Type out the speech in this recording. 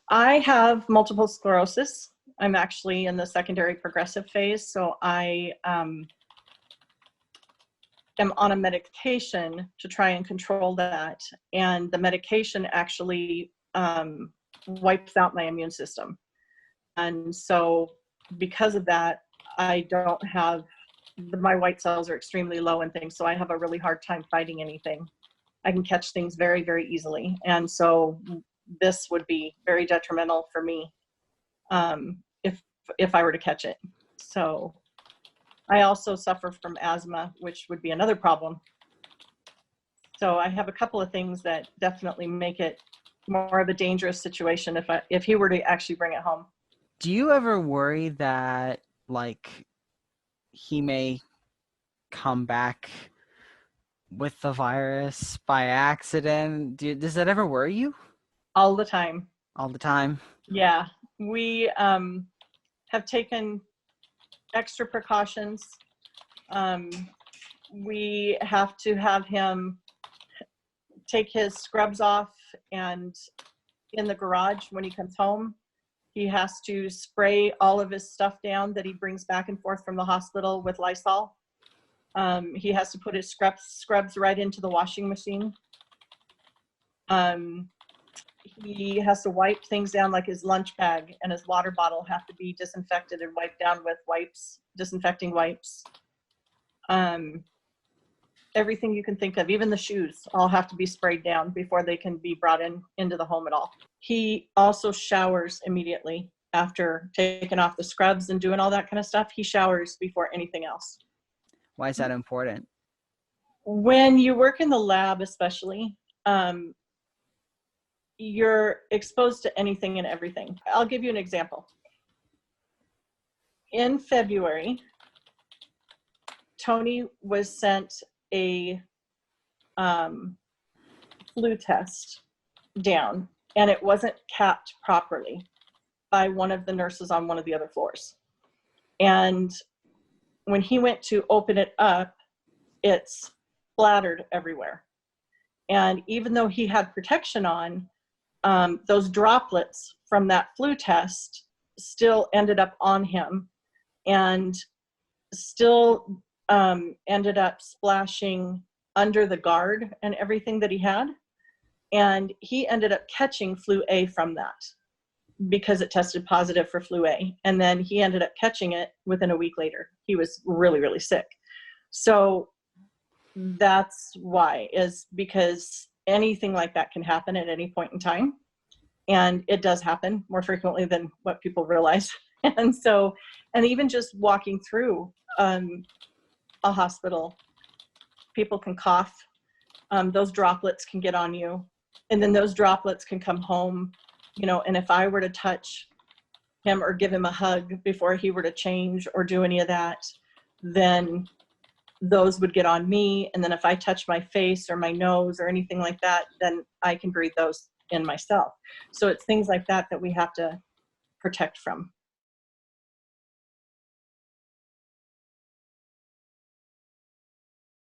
I have multiple sclerosis. I'm actually in the secondary progressive phase, so I am on a medication to try and control that, and the medication actually wipes out my immune system. And so because of that, I don't have, my white cells are extremely low and things, so I have a really hard time fighting anything. I can catch things very, very easily. And so this would be very detrimental for me if I were to catch it. So I also suffer from asthma, which would be another problem. So I have a couple of things that definitely make it more of a dangerous situation if he were to actually bring it home. Do you ever worry that, like, he may come back with the virus by accident? Does that ever worry you? All the time. All the time? Yeah. We have taken extra precautions. We have to have him take his scrubs off, and in the garage when he comes home, he has to spray all of his stuff down that he brings back and forth from the hospital with Lysol. He has to put his scrubs right into the washing machine. He has to wipe things down, like his lunch bag and his water bottle have to be disinfected and wiped down with wipes, disinfecting wipes. Everything you can think of, even the shoes, all have to be sprayed down before they can be brought into the home at all. He also showers immediately after taking off the scrubs and doing all that kind of stuff. He showers before anything else. Why is that important? When you work in the lab, especially, you're exposed to anything and everything. I'll give you an example. In February, Tony was sent a flu test down, and it wasn't capped properly by one of the nurses on one of the other floors. And when he went to open it up, it's splattered everywhere. And even though he had protection on, those droplets from that flu test still ended up on him, and still ended up splashing under the guard and everything that he had. And he ended up catching flu A from that because it tested positive for flu A. And then he ended up catching it within a week later. He was really, really sick. So that's why, is because anything like that can happen at any point in time. And it does happen more frequently than what people realize. And so, and even just walking through a hospital, people can cough. Those droplets can get on you, and then those droplets can come home, and if I were to touch him or give him a hug before he were to change or do any of that, then those would get on me. And then if I touch my face or my nose or anything like that, then I can breathe those in myself. So it's things like that that we have to protect from.